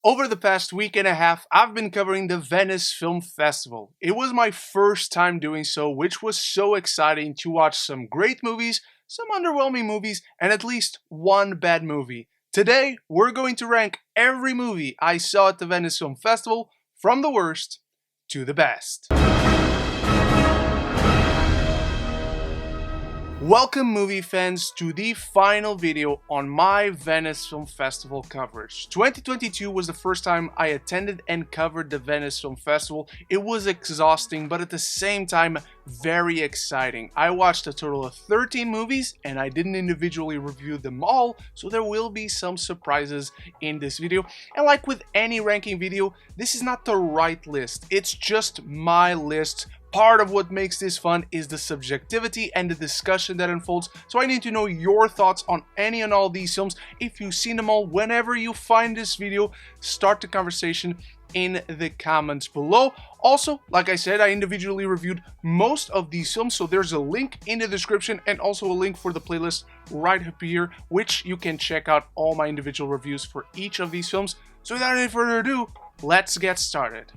Over the past week and a half, I've been covering the Venice Film Festival. It was my first time doing so, which was so exciting to watch some great movies, some underwhelming movies, and at least one bad movie. Today, we're going to rank every movie I saw at the Venice Film Festival, from the worst to the best. Welcome movie fans to the final video on my Venice Film Festival coverage. 2022 was the first time I attended and covered the Venice Film Festival. It was exhausting, but at the same time, very exciting. I watched a total of 13 movies and I didn't individually review them all, so there will be some surprises in this video. And like with any ranking video, this is not the right list, it's just my list. Part of what makes this fun is the subjectivity and the discussion that unfolds, so I need to know your thoughts on any and all these films. If you've seen them all, whenever you find this video, start the conversation in the comments below. Also, like I said, I individually reviewed most of these films, so there's a link in the description and also a link for the playlist right up here, which you can check out all my individual reviews for each of these films. So without any further ado, let's get started.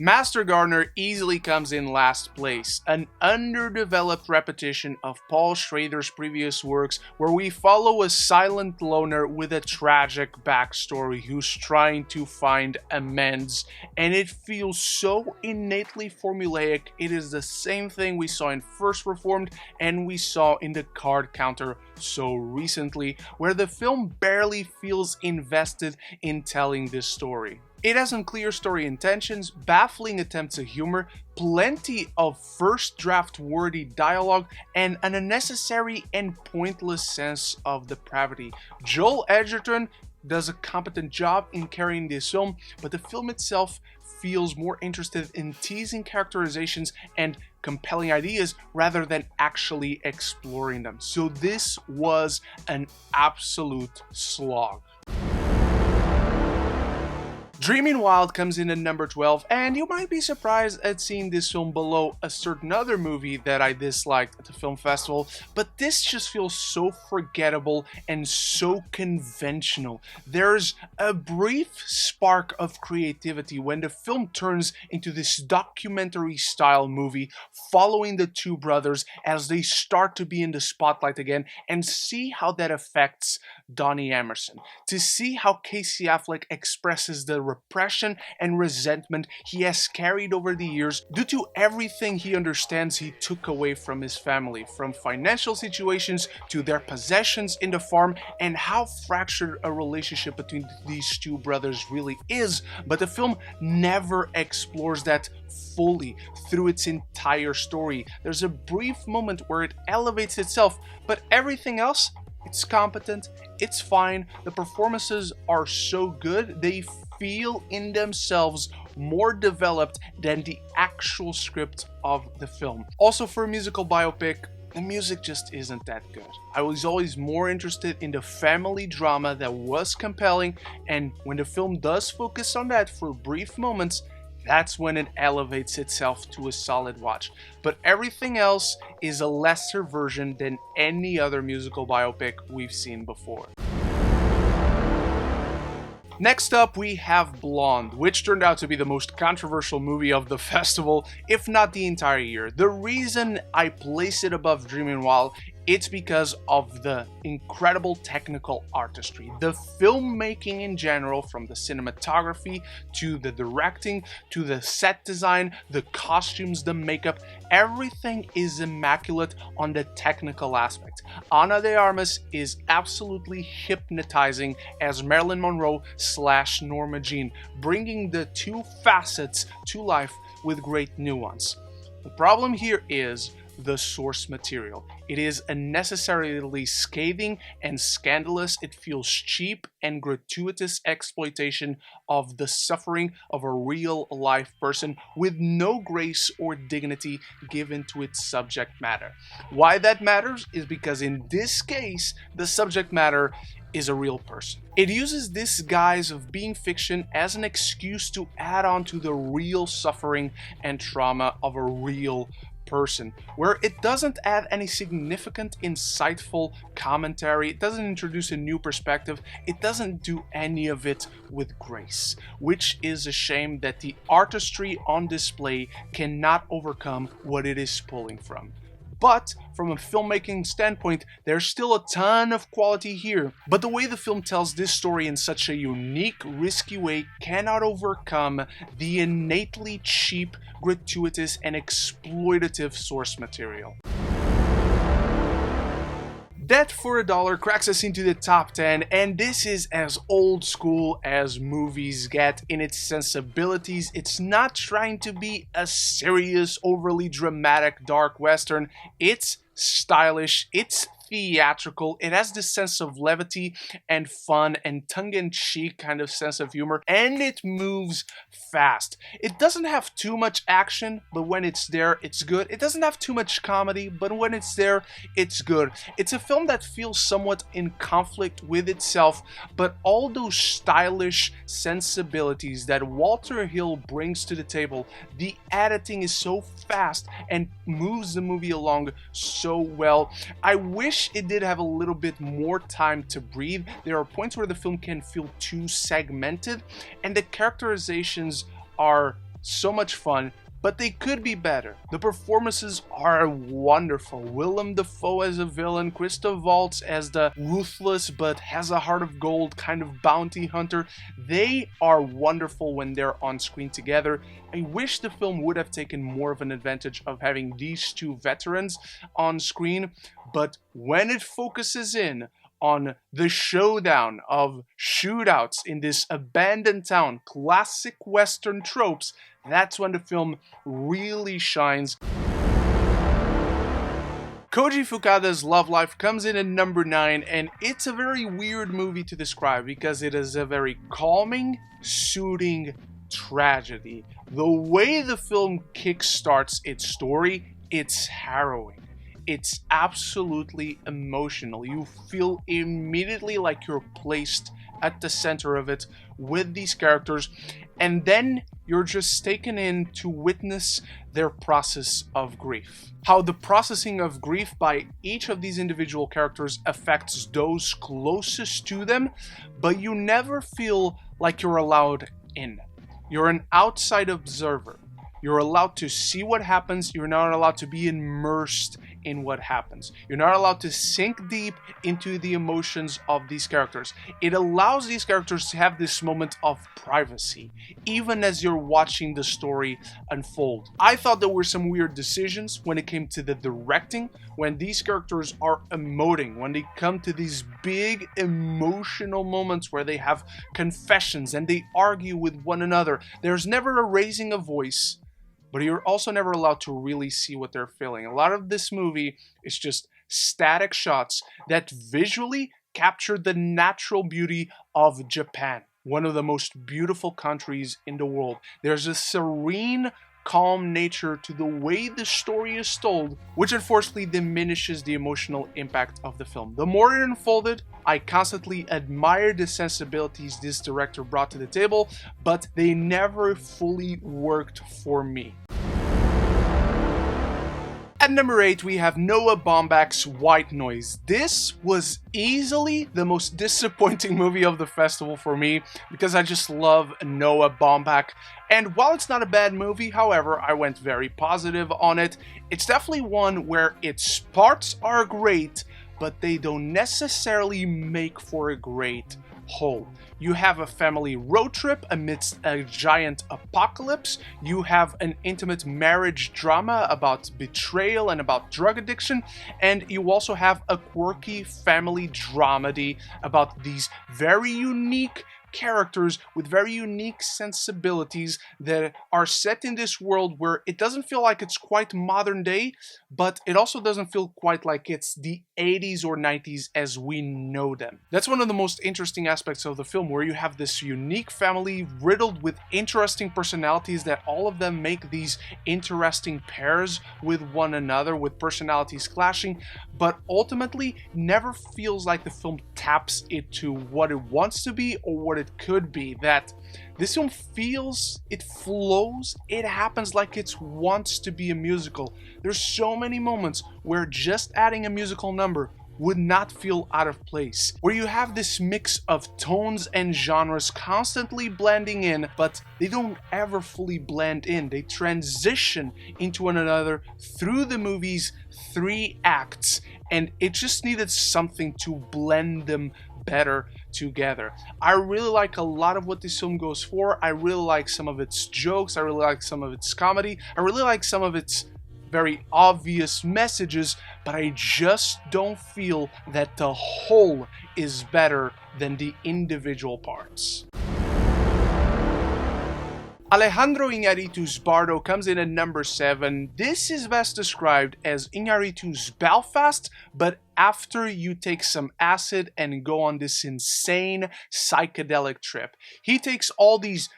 Master Gardener easily comes in last place, an underdeveloped repetition of Paul Schrader's previous works where we follow a silent loner with a tragic backstory who's trying to find amends, and it feels so innately formulaic. It is the same thing we saw in First Reformed and we saw in The Card Counter so recently, where the film barely feels invested in telling this story. It has unclear story intentions, baffling attempts at humor, plenty of first draft worthy dialogue, and an unnecessary and pointless sense of depravity. Joel Edgerton does a competent job in carrying this film, but the film itself feels more interested in teasing characterizations and compelling ideas rather than actually exploring them. So this was an absolute slog. Dreaming Wild comes in at number 12, and you might be surprised at seeing this film below a certain other movie that I disliked at the film festival, but this just feels so forgettable and so conventional. There's a brief spark of creativity when the film turns into this documentary-style movie following the two brothers as they start to be in the spotlight again, and see how that affects Donnie Emerson. To see how Casey Affleck expresses the repression and resentment he has carried over the years due to everything he understands he took away from his family, from financial situations to their possessions in the farm, and how fractured a relationship between these two brothers really is. But the film never explores that fully through its entire story. There's a brief moment where it elevates itself, but everything else, it's competent, it's fine. The performances are so good, they feel in themselves more developed than the actual script of the film. Also, for a musical biopic, the music just isn't that good. I was always more interested in the family drama that was compelling, and when the film does focus on that for brief moments, that's when it elevates itself to a solid watch. But everything else is a lesser version than any other musical biopic we've seen before. Next up, we have Blonde, which turned out to be the most controversial movie of the festival, if not the entire year. The reason I place it above Dreaming Wild, it's because of the incredible technical artistry. The filmmaking in general, from the cinematography to the directing to the set design, the costumes, the makeup, everything is immaculate on the technical aspect. Ana de Armas is absolutely hypnotizing as Marilyn Monroe / Norma Jean, bringing the two facets to life with great nuance. The problem here is the source material. It is unnecessarily scathing and scandalous. It feels cheap and gratuitous exploitation of the suffering of a real life person with no grace or dignity given to its subject matter. Why that matters is because in this case, the subject matter is a real person. It uses this guise of being fiction as an excuse to add on to the real suffering and trauma of a real person, where it doesn't add any significant, insightful commentary, it doesn't introduce a new perspective, it doesn't do any of it with grace, which is a shame that the artistry on display cannot overcome what it is pulling from. But from a filmmaking standpoint, there's still a ton of quality here. But the way the film tells this story in such a unique, risky way cannot overcome the innately cheap, gratuitous, and exploitative source material. That for a Dollar cracks us into the top 10, and this is as old school as movies get in its sensibilities. It's not trying to be a serious, overly dramatic dark western. It's stylish, it's theatrical, it has this sense of levity and fun and tongue-in-cheek kind of sense of humor, and it moves fast. It doesn't have too much action, but when it's there, it's good. It doesn't have too much comedy, but when it's there, it's good. It's a film that feels somewhat in conflict with itself, but all those stylish sensibilities that Walter Hill brings to the table, the editing is so fast and moves the movie along so well. I wish it did have a little bit more time to breathe. There are points where the film can feel too segmented, and the characterizations are so much fun, but they could be better. The performances are wonderful. Willem Dafoe as a villain, Christoph Waltz as the ruthless but has a heart of gold kind of bounty hunter. They are wonderful when they're on screen together. I wish the film would have taken more of an advantage of having these two veterans on screen, but when it focuses in on the showdown of shootouts in this abandoned town, classic Western tropes, that's when the film really shines. Koji Fukada's Love Life comes in at number 9, and it's a very weird movie to describe because it is a very calming, soothing tragedy. The way the film kickstarts its story, it's harrowing. It's absolutely emotional. You feel immediately like you're placed at the center of it with these characters, and then you're just taken in to witness their process of grief. How the processing of grief by each of these individual characters affects those closest to them, but you never feel like you're allowed in. You're an outside observer. You're allowed to see what happens. You're not allowed to be immersed in what happens. You're not allowed to sink deep into the emotions of these characters. It allows these characters to have this moment of privacy, even as you're watching the story unfold. I thought there were some weird decisions when it came to the directing, when these characters are emoting, when they come to these big emotional moments where they have confessions and they argue with one another. There's never a raising of voice, but you're also never allowed to really see what they're feeling. A lot of this movie is just static shots that visually capture the natural beauty of Japan, one of the most beautiful countries in the world. There's a serene, calm nature to the way the story is told, which unfortunately diminishes the emotional impact of the film. The more it unfolded, I constantly admired the sensibilities this director brought to the table, but they never fully worked for me. At number 8, we have Noah Baumbach's White Noise. This was easily the most disappointing movie of the festival for me because I just love Noah Baumbach. And while it's not a bad movie, however, I went very positive on it. It's definitely one where its parts are great, but they don't necessarily make for a great whole. You have a family road trip amidst a giant apocalypse. You have an intimate marriage drama about betrayal and about drug addiction. And you also have a quirky family dramedy about these very unique characters with very unique sensibilities that are set in this world where it doesn't feel like it's quite modern day, but it also doesn't feel quite like it's the 80s or 90s as we know them. That's one of the most interesting aspects of the film, where you have this unique family riddled with interesting personalities that all of them make these interesting pairs with one another, with personalities clashing, but ultimately never feels like the film taps it to what it wants to be or what it could be, that this film feels, it flows, it happens like it wants to be a musical. There's so many moments where just adding a musical number would not feel out of place, where you have this mix of tones and genres constantly blending in, but they don't ever fully blend in. They transition into one another through the movie's 3 acts, and it just needed something to blend them better together. I really like a lot of what this film goes for. I really like some of its jokes, I really like some of its comedy, I really like some of its very obvious messages, but I just don't feel that the whole is better than the individual parts. Alejandro Iñárritu's Bardo comes in at number 7. This is best described as Iñárritu's Belfast, but after you take some acid and go on this insane psychedelic trip. He takes all these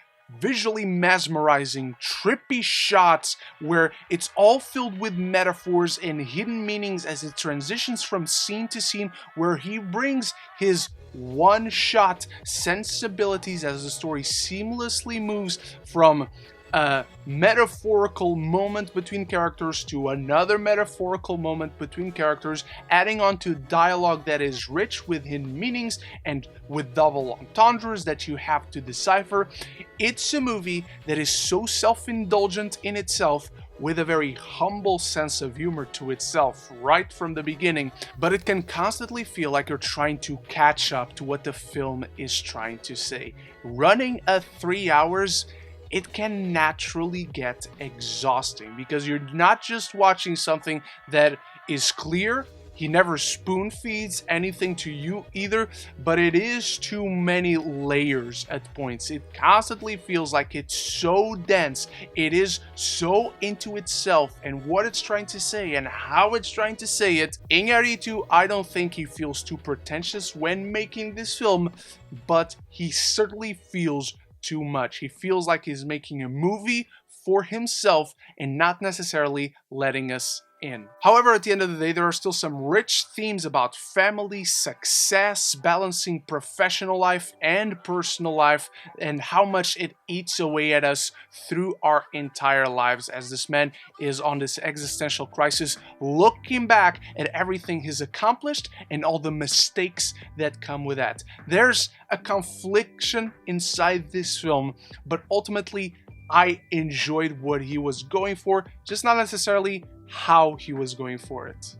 visually mesmerizing, trippy shots where it's all filled with metaphors and hidden meanings as it transitions from scene to scene, where he brings his one-shot sensibilities as the story seamlessly moves from a metaphorical moment between characters to another metaphorical moment between characters, adding on to dialogue that is rich with hidden meanings and with double entendres that you have to decipher. It's a movie that is so self-indulgent in itself, with a very humble sense of humor to itself right from the beginning, but it can constantly feel like you're trying to catch up to what the film is trying to say. Running a 3 hours, it can naturally get exhausting because you're not just watching something that is clear. He never spoon feeds anything to you either, but it is too many layers at points. It constantly feels like it's so dense, it is so into itself and what it's trying to say and how it's trying to say it. Iñárritu, I don't think he feels too pretentious when making this film, but he certainly feels too much. He feels like he's making a movie for himself and not necessarily letting us in. However, at the end of the day, there are still some rich themes about family, success, balancing professional life and personal life, and how much it eats away at us through our entire lives as this man is on this existential crisis, looking back at everything he's accomplished and all the mistakes that come with that. There's a confliction inside this film, but ultimately I enjoyed what he was going for, just not necessarily how he was going for it.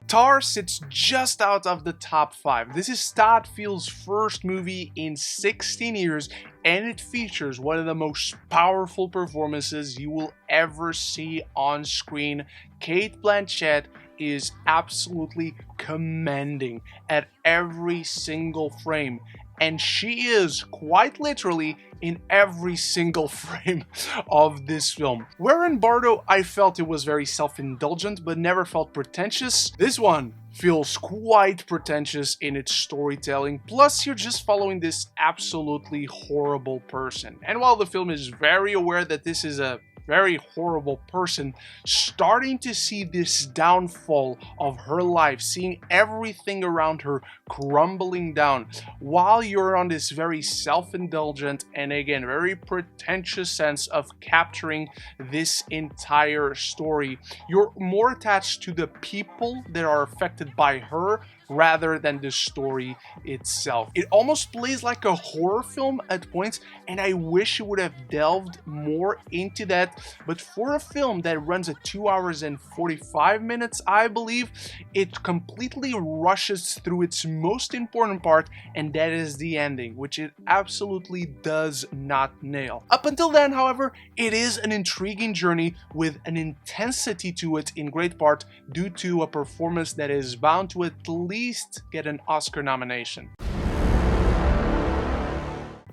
Tar sits just out of the top 5. This is Todd Field's first movie in 16 years, and it features one of the most powerful performances you will ever see on screen. Cate Blanchett is absolutely commanding at every single frame, and she is quite literally in every single frame of this film. Where in Bardo I felt it was very self-indulgent but never felt pretentious, this one feels quite pretentious in its storytelling, plus you're just following this absolutely horrible person. And while the film is very aware that this is a very horrible person, starting to see this downfall of her life, seeing everything around her crumbling down, while you're on this very self-indulgent and again very pretentious sense of capturing this entire story, you're more attached to the people that are affected by her rather than the story itself. It almost plays like a horror film at points, and I wish it would have delved more into that, but for a film that runs at 2 hours and 45 minutes, I believe, it completely rushes through its most important part, and that is the ending, which it absolutely does not nail. Up until then, however, it is an intriguing journey with an intensity to it in great part due to a performance that is bound to at least get an Oscar nomination.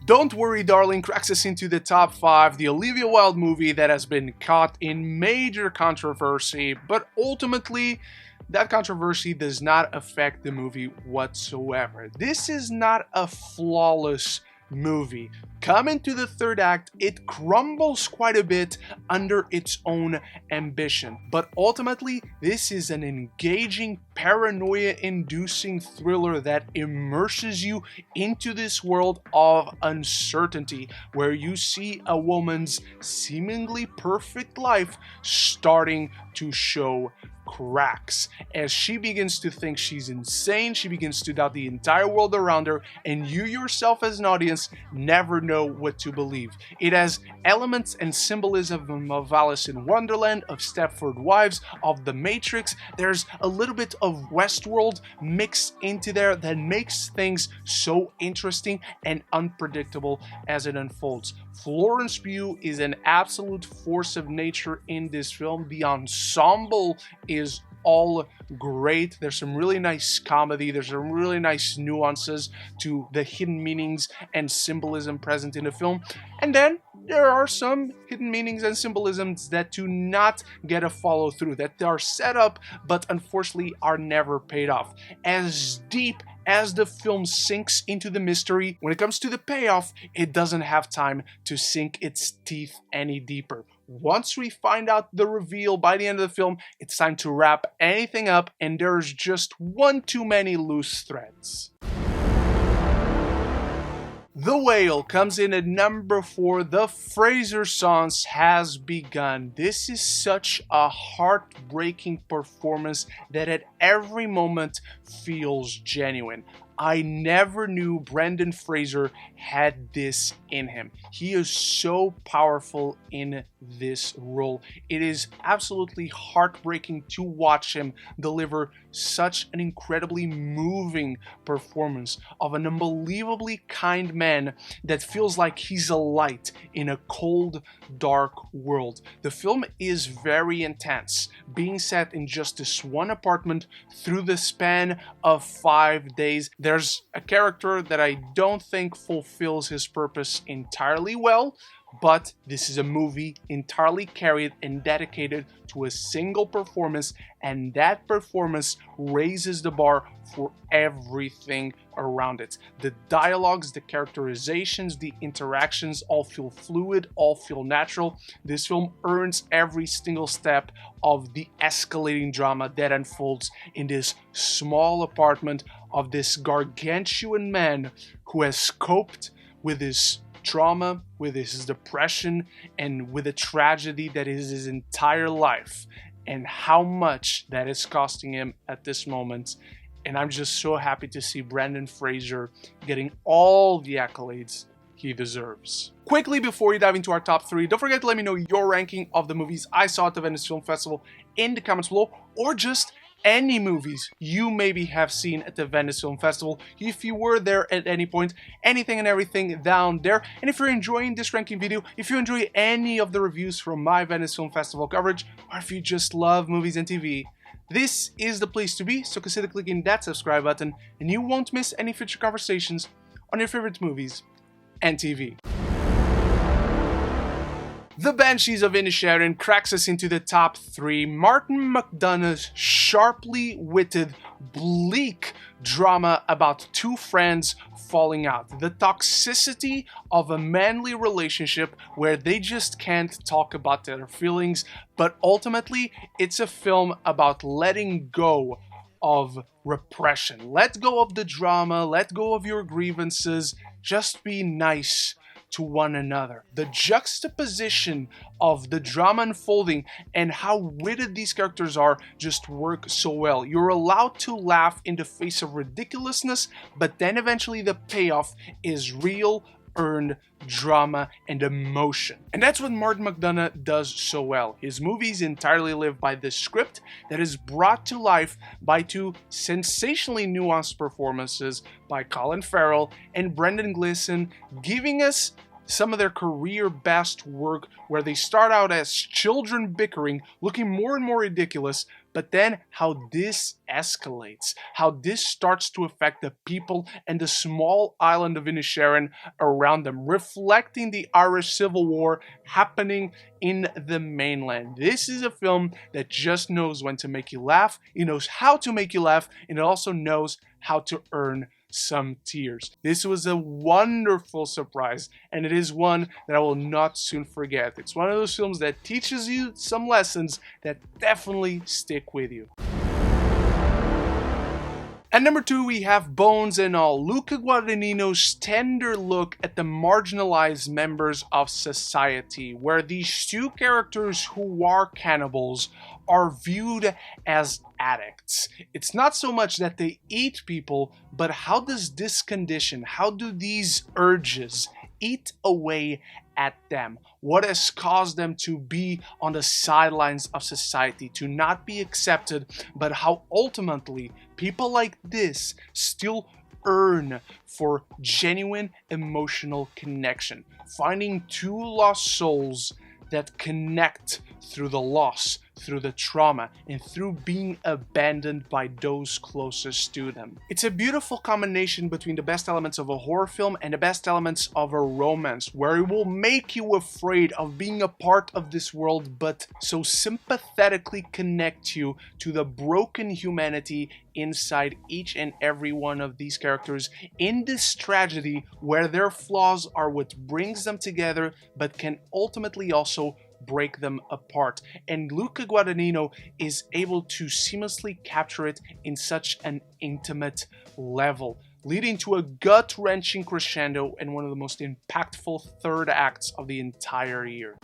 Don't Worry Darling cracks us into the top 5, the Olivia Wilde movie that has been caught in major controversy, but ultimately that controversy does not affect the movie whatsoever. This is not a flawless movie. Coming to the third act, it crumbles quite a bit under its own ambition. But ultimately, this is an engaging, paranoia-inducing thriller that immerses you into this world of uncertainty, where you see a woman's seemingly perfect life starting to show cracks as she begins to think she's insane. She begins to doubt the entire world around her, and you yourself as an audience never know what to believe. It has elements and symbolism of Alice in Wonderland, of Stepford Wives, of The Matrix. There's a little bit of Westworld mixed into there that makes things so interesting and unpredictable as it unfolds. Florence Pugh is an absolute force of nature in this film. The ensemble is all great. There's some really nice comedy. There's some really nice nuances to the hidden meanings and symbolism present in the film. And then there are some hidden meanings and symbolisms that do not get a follow through, that are set up but unfortunately are never paid off. As deep as the film sinks into the mystery, when it comes to the payoff, it doesn't have time to sink its teeth any deeper. Once we find out the reveal by the end of the film, it's time to wrap anything up, and there's just one too many loose threads. The Whale comes in at number 4. The Fraser Song has begun. This is such a heartbreaking performance that at every moment feels genuine. I never knew Brendan Fraser had this in him. He is so powerful in this role. It is absolutely heartbreaking to watch him deliver such an incredibly moving performance of an unbelievably kind man that feels like he's a light in a cold, dark world. The film is very intense, being set in just this one apartment through the span of 5 days. There's a character that I don't think fulfills his purpose entirely well, but this is a movie entirely carried and dedicated to a single performance, and that performance raises the bar for everything around it. The dialogues, the characterizations, the interactions all feel fluid, all feel natural. This film earns every single step of the escalating drama that unfolds in this small apartment of this gargantuan man who has coped with his trauma, with his depression, and with a tragedy that is his entire life, and how much that is costing him at this moment. And I'm just so happy to see Brendan Fraser getting all the accolades he deserves. Quickly, before we dive into our top 3, don't forget to let me know your ranking of the movies I saw at the Venice Film Festival in the comments below, or just any movies you maybe have seen at the Venice Film Festival, if you were there at any point, anything and everything down there. And if you're enjoying this ranking video, if you enjoy any of the reviews from my Venice Film Festival coverage, or if you just love movies and TV, this is the place to be, so consider clicking that subscribe button and you won't miss any future conversations on your favorite movies and TV. The Banshees of Insurance cracks us into the top 3. Martin McDonagh's sharply witted, bleak drama about two friends falling out. The toxicity of a manly relationship where they just can't talk about their feelings, but ultimately it's a film about letting go of repression. Let go of the drama, let go of your grievances, just be nice to one another. The juxtaposition of the drama unfolding and how witted these characters are just work so well. You're allowed to laugh in the face of ridiculousness, but then eventually the payoff is real, earned drama and emotion. And that's what Martin McDonagh does so well. His movies entirely live by this script that is brought to life by two sensationally nuanced performances by Colin Farrell and Brendan Gleeson, giving us some of their career best work where they start out as children bickering, looking more and more ridiculous, but then how this escalates, how this starts to affect the people and the small island of Inisherin around them, reflecting the Irish Civil War happening in the mainland. This is a film that just knows when to make you laugh, it knows how to make you laugh, and it also knows how to earn some tears. This was a wonderful surprise, and it is one that I will not soon forget. It's one of those films that teaches you some lessons that definitely stick with you. At number 2, we have Bones and All, Luca Guadagnino's tender look at the marginalized members of society, where these two characters who are cannibals are viewed as addicts. It's not so much that they eat people, but how does this condition, how do these urges eat away at them? What has caused them to be on the sidelines of society, to not be accepted, but how ultimately people like this still earn for genuine emotional connection, finding two lost souls that connect through the loss, through the trauma, and through being abandoned by those closest to them. It's a beautiful combination between the best elements of a horror film and the best elements of a romance, where it will make you afraid of being a part of this world, but so sympathetically connect you to the broken humanity inside each and every one of these characters in this tragedy, where their flaws are what brings them together, but can ultimately also break them apart. And Luca Guadagnino is able to seamlessly capture it in such an intimate level, leading to a gut-wrenching crescendo and one of the most impactful third acts of the entire year.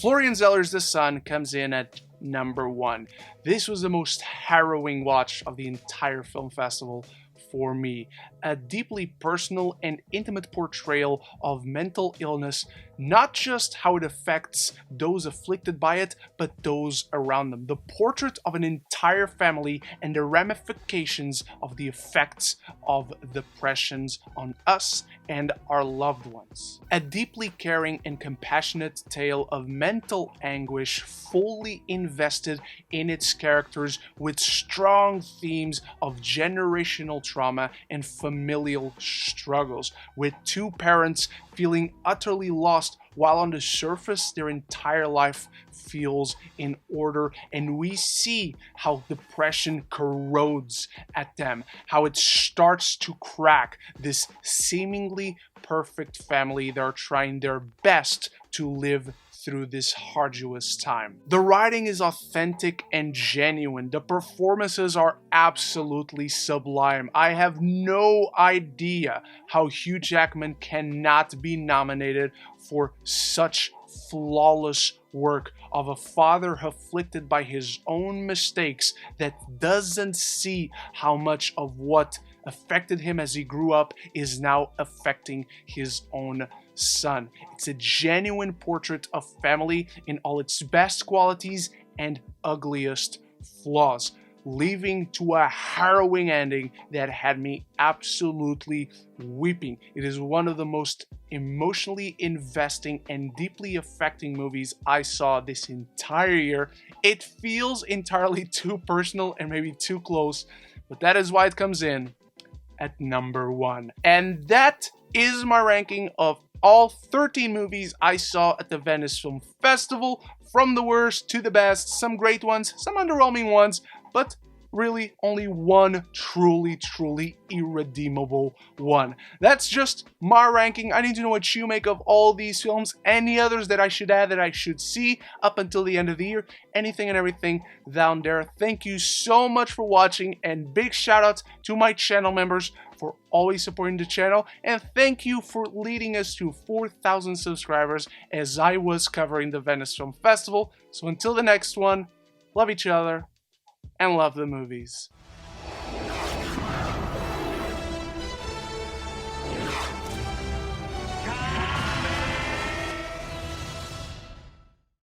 Florian Zeller's The Sun comes in at number 1. This was the most harrowing watch of the entire film festival for me. A deeply personal and intimate portrayal of mental illness, not just how it affects those afflicted by it, but those around them. The portrait of an entire family and the ramifications of the effects of depressions on us and our loved ones. A deeply caring and compassionate tale of mental anguish, fully invested in its characters, with strong themes of generational trauma and familial struggles, with two parents feeling utterly lost while on the surface their entire life feels in order, and we see how depression corrodes at them, how it starts to crack this seemingly perfect family that are trying their best to live through this arduous time. The writing is authentic and genuine. The performances are absolutely sublime. I have no idea how Hugh Jackman cannot be nominated for such flawless work of a father afflicted by his own mistakes that doesn't see how much of what affected him as he grew up is now affecting his own son. It's a genuine portrait of family in all its best qualities and ugliest flaws, leading to a harrowing ending that had me absolutely weeping. It is one of the most emotionally investing and deeply affecting movies I saw this entire year. It feels entirely too personal and maybe too close, but that is why it comes in at number 1. And that is my ranking of all 13 movies I saw at the Venice Film Festival, from the worst to the best, some great ones, some underwhelming ones, but really only one truly irredeemable one. That's just my ranking. I need to know what you make of all these films, any others that I should add, that I should see up until the end of the year, anything and everything down there. Thank you so much for watching, and big shout outs to my channel members for always supporting the channel, and thank you for leading us to 4,000 subscribers as I was covering the Venice Film Festival. So until the next one, love each other and love the movies.